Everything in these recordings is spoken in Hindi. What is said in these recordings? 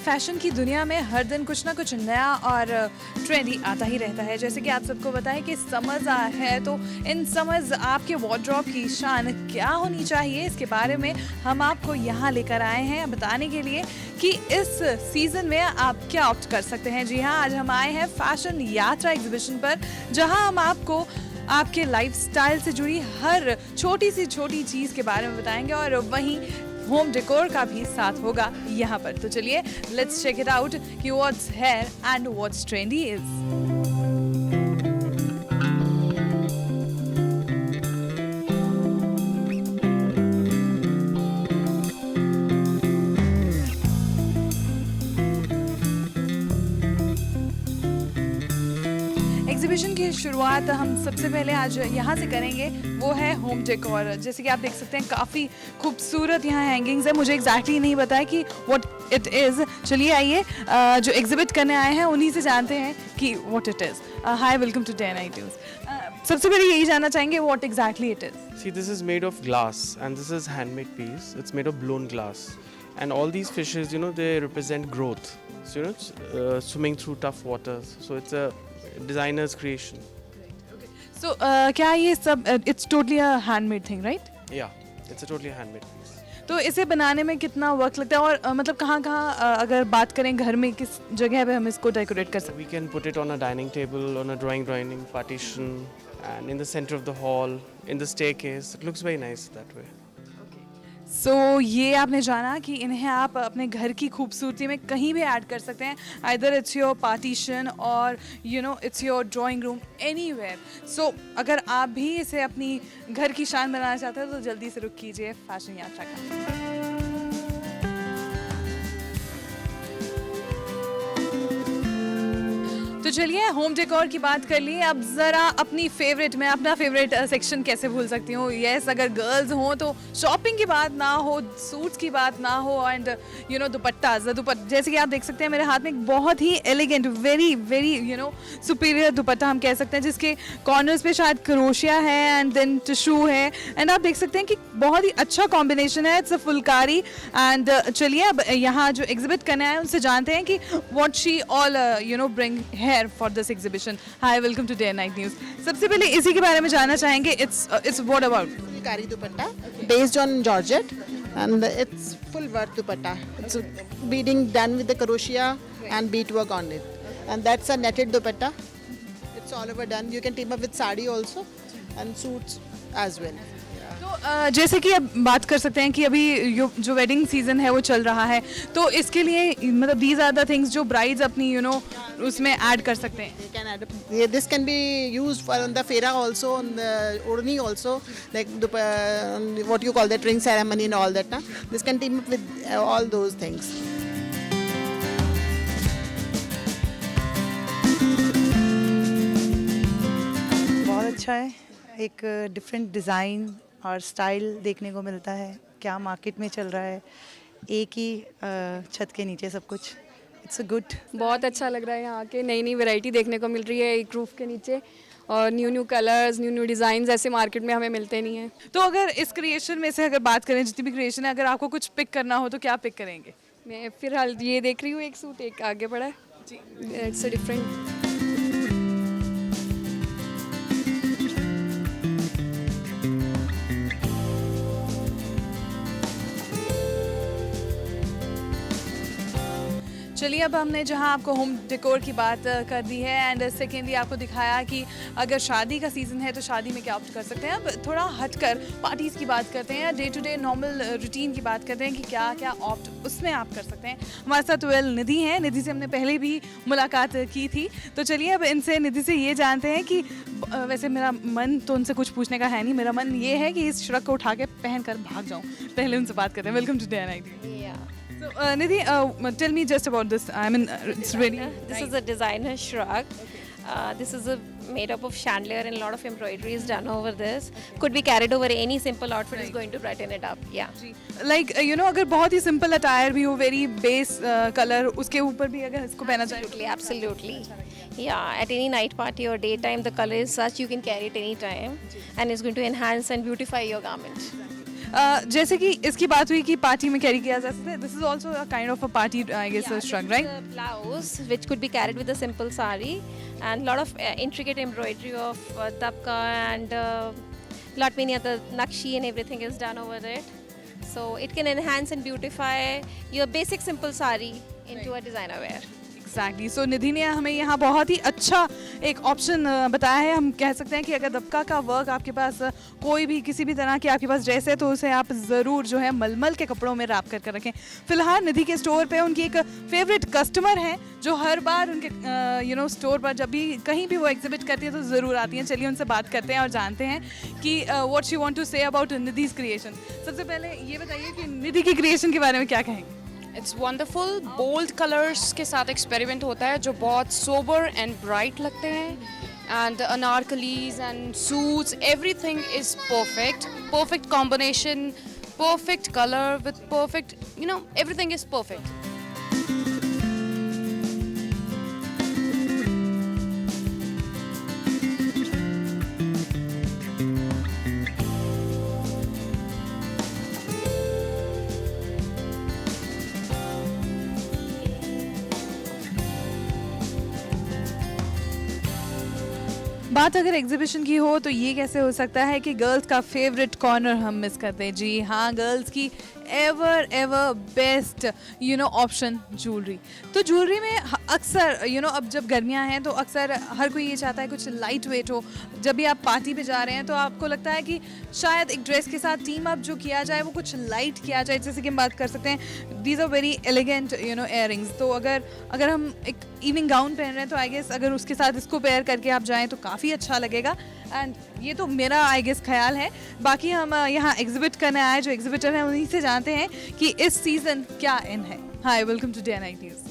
फैशन की दुनिया में हर दिन कुछ ना कुछ नया और ट्रेंडी आता ही रहता है। जैसे कि आप सबको बताएं कि समर्स है, तो इन समर्स आपके वार्डरोब की शान क्या होनी चाहिए, इसके बारे में हम आपको यहाँ लेकर आए हैं बताने के लिए कि इस सीज़न में आप क्या ऑप्ट कर सकते हैं। जी हाँ, आज हम आए हैं फैशन यात्रा एग्जीबिशन पर, जहाँ हम आपको आपके लाइफस्टाइल से जुड़ी हर छोटी सी छोटी चीज़ के बारे में बताएंगे और वहीं होम डेकोर का भी साथ होगा यहाँ पर। तो चलिए लेट्स चेक इट आउट कि what's here and what's trendy is. Exhibition की शुरुआत हम सबसे पहले आज यहाँ से करेंगे, वो है होम डेकोर। जैसे कि आप देख सकते हैं काफ़ी खूबसूरत यहाँ हैंगिंग्स है। मुझे एग्जैक्टली नहीं पता है कि व्हाट इट इज़। चलिए आइए जो एग्जिबिट करने आए हैं उन्हीं से जानते हैं कि what it is. Hi, welcome to day night news. सबसे पहले यही जानना चाहेंगे what exactly it is. See, this is made of glass and this is handmade piece. It's made of blown glass. And all these fishes, they represent growth. So, swimming through tough waters. So, it's a designer's creation. सो क्या ये सब it's totally a handmade thing, right? Yeah, it's a totally handmade piece. तो इसे बनाने में कितना वक्त लगता है और मतलब कहाँ अगर बात करें घर में किस जगह पे हम इसको डेकोरेट कर सकते We can put it on a dining table, on a drawing partition, and in the center of the hall, in the staircase. It looks very nice that way. हैं? सो ये आपने जाना कि इन्हें आप अपने घर की खूबसूरती में कहीं भी ऐड कर सकते हैं। आइदर इट्स योर पार्टीशन और it's your drawing room, anywhere. So अगर आप भी इसे अपनी घर की शान बनाना चाहते हैं तो जल्दी से रुक कीजिए फैशन यात्रा का। तो चलिए होम डेकोर की बात कर लिए, अब ज़रा अपनी फेवरेट, मैं अपना फेवरेट सेक्शन कैसे भूल सकती हूँ। यस, अगर गर्ल्स हों तो शॉपिंग की बात ना हो, सूट्स की बात ना हो, एंड दुपट्टा जैसे कि आप देख सकते हैं मेरे हाथ में एक बहुत ही elegant, very very superior dupatta हम कह सकते हैं, जिसके कॉर्नर्स पे शायद क्रोशिया है एंड देन टिशू है, एंड आप देख सकते हैं कि बहुत ही अच्छा कॉम्बिनेशन है। It's a Phulkari. एंड चलिए अब यहाँ जो एग्जिबिट करने आए उनसे जानते हैं कि what she all bring here for this exhibition. Hi, welcome to Day Night News. सबसे पहले इसी के बारे में जानना चाहेंगे। It's what about? Fulkari dupatta, based on georgette, and it's full work dupatta. It's beading done with the crochet and beadwork on it, and that's a netted dupatta. It's all over done. You can team up with sari also, and suits as well. तो जैसे कि अब बात कर सकते हैं कि अभी जो वेडिंग सीजन है वो चल रहा है, तो इसके लिए मतलब दीज आर द थिंग्स जो ब्राइड्स अपनी उसमें ऐड कर सकते हैं। They can add up. Yeah, this can be used for on the fera also, on the orni also, like what you call that ring ceremony and all that. Na? This can team up with all those things. बहुत अच्छा है, एक डिफरेंट डिज़ाइन और स्टाइल देखने को मिलता है। क्या मार्केट में चल रहा है, एक ही छत के नीचे सब कुछ। It's a good. बहुत अच्छा लग रहा है, यहाँ के नई नई वैरायटी देखने को मिल रही है एक रूफ के नीचे, और न्यू कलर्स, न्यू डिज़ाइंस ऐसे मार्केट में हमें मिलते नहीं हैं। तो अगर इस क्रिएशन में से अगर बात करें, जितनी भी क्रिएशन है, अगर आपको कुछ पिक करना हो तो क्या पिक करेंगे? मैं फिलहाल ये देख रही हूँ, एक सूट एक आगे पड़ा है जी, इट्स अ डिफरेंट। चलिए अब हमने जहां आपको होम डेकोर की बात कर दी है एंड सेकेंडली आपको दिखाया कि अगर शादी का सीज़न है तो शादी में क्या ऑप्ट कर सकते हैं। अब थोड़ा हटकर पार्टीज़ की बात करते हैं या day to day normal routine की बात करते हैं कि क्या क्या ऑप्ट उसमें आप कर सकते हैं। हमारे साथ निधि हैं। निधि से हमने पहले भी मुलाकात की थी, तो चलिए अब इनसे, निधि से ये जानते हैं कि वैसे मेरा मन तो उनसे कुछ पूछने का है नहीं, मेरा मन ये है कि इस श्रग को उठा के पहन कर भाग जाऊँ। पहले उनसे बात करते हैं। Welcome to day night. So, Nidhi, tell me just about this. I mean, it's really This nice. is a designer shrug. This is made up of chandelier and a lot of embroidery is done over this. Could be carried over any simple outfit, is going to brighten it up. Yeah. Like अगर बहुत ही सिंपल अटायर भी हो, वेरी बेस कलर, उसके ऊपर भी अगर इसको पहना चाहिए। Absolutely. Yeah, at any night party or daytime, the color is such you can carry it any time, and it's going to enhance and beautify your garment. जैसे कि इसकी बात हुई कि पार्टी में कैरी किया जा सकता है, this is also a kind of a party I guess shrug, right? A blouse which could be carried with a simple sari and lot of intricate embroidery of dabka and lot many other nakshi and everything is done over it. So it can enhance and beautify your basic simple sari into a designer wear. Exactly. So Nidhi ने हमें यहाँ बहुत ही अच्छा एक ऑप्शन बताया है। हम कह सकते हैं कि अगर दबका का वर्क आपके पास कोई भी किसी भी तरह की आपके पास ड्रेस है तो उसे आप ज़रूर जो है मलमल के कपड़ों में रैप कर रखें। फिलहाल निधि के स्टोर पे उनकी एक फेवरेट कस्टमर हैं जो हर बार उनके स्टोर पर जब भी कहीं भी वो एग्जिबिट करती है तो ज़रूर आती हैं। चलिए उनसे बात करते हैं और जानते हैं कि what she want to say about निधि's क्रिएशन। सबसे पहले ये बताइए कि निधि की क्रिएशन के बारे में क्या कहेंगे? इट्स वंडरफुल, बोल्ड कलर्स के साथ एक्सपेरिमेंट होता है जो बहुत सोबर एंड ब्राइट लगते हैं and anarkalis and suits, everything is perfect combination, perfect colour with perfect everything is perfect. बात अगर एग्जीबिशन की हो तो ये कैसे हो सकता है कि गर्ल्स का फेवरेट कॉर्नर हम मिस करते हैं। जी हाँ, गर्ल्स की एवर बेस्ट ऑप्शन ज्वेलरी। तो ज्वेलरी में अक्सर अब जब गर्मियाँ हैं तो अक्सर हर कोई ये चाहता है कुछ लाइट वेट हो। जब भी आप पार्टी पे जा रहे हैं तो आपको लगता है कि शायद एक ड्रेस के साथ टीम अप जो किया जाए वो कुछ लाइट किया जाए। जैसे कि हम बात कर सकते हैं, these are very elegant earrings. तो अगर हम एक इवनिंग गाउन पहन रहे हैं तो आई गेस अगर उसके साथ इसको पेयर करके आप जाएँ तो काफ़ी अच्छा लगेगा। एंड ये तो मेरा आई गेस ख्याल है। बाकी हम यहाँ एग्जिबिट करने आए, जो एग्जिबिटर हैं उन्हीं से जानते हैं कि इस सीज़न क्या इन है। Hi, welcome to day night news.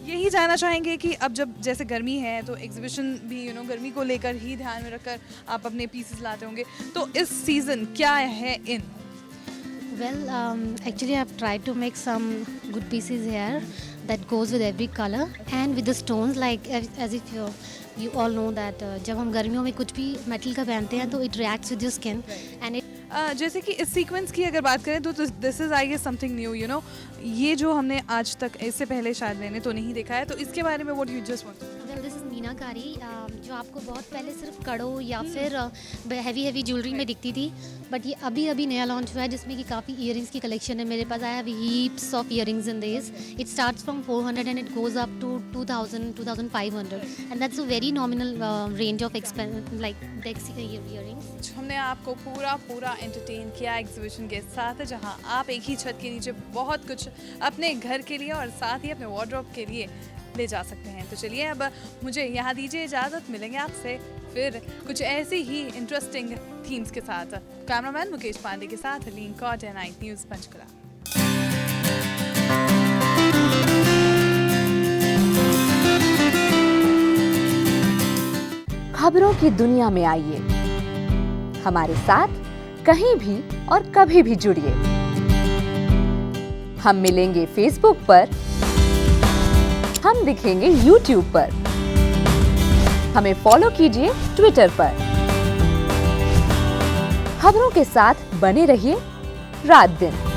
यही जानना चाहेंगे कि अब जब जैसे गर्मी है तो एग्जिबिशन भी गर्मी को लेकर ही ध्यान में रखकर आप अपने पीसेस लाते होंगे, तो इस सीज़न क्या है इन? Well, actually I've tried to make some good pieces here that goes with every color and with the stones, like as if you all know that जब हम गर्मियों में कुछ भी मेटल का पहनते हैं तो it reacts with your skin and it जैसे कि इस सीक्वेंस की अगर बात करें तो this is I guess something new, ये जो हमने आज तक इससे पहले शायद मैंने तो नहीं देखा है, तो इसके बारे में what you just want? well, this is मीनाकारी, जो आपको बहुत पहले सिर्फ कड़ों या फिर हैवी ज्वेलरी में दिखती थी, बट ये अभी नया लॉन्च हुआ है जिसमें कि काफ़ी ईयरिंग्स की कलेक्शन है मेरे पास। I have heaps of earrings in this. It starts from 400 and it goes up to 2500 and that's a very nominal range of like earrings. हमने आपको पूरा एंटरटेन किया एग्जीबिशन के साथ, जहां आप एक ही छत के नीचे बहुत कुछ अपने घर के लिए और साथ ही अपने वार्डरोब के लिए ले जा सकते हैं। तो चलिए अब मुझे यहाँ दीजिए इजाज़त, मिलेंगे आपसे फिर कुछ ऐसी ही इंटरेस्टिंग थीम्स के साथ। कैमरामैन मुकेश पांडे के साथ लीन कॉट एंड नाइट न्यूज़ पंचकुला। खबरों की दुनिया में आइए, हमारे साथ कहीं भी और कभी भी जुड़िए। हम मिलेंगे फेसबुक पर, हम दिखेंगे यूट्यूब पर, हमें फॉलो कीजिए ट्विटर पर। खबरों के साथ बने रहिए रात दिन।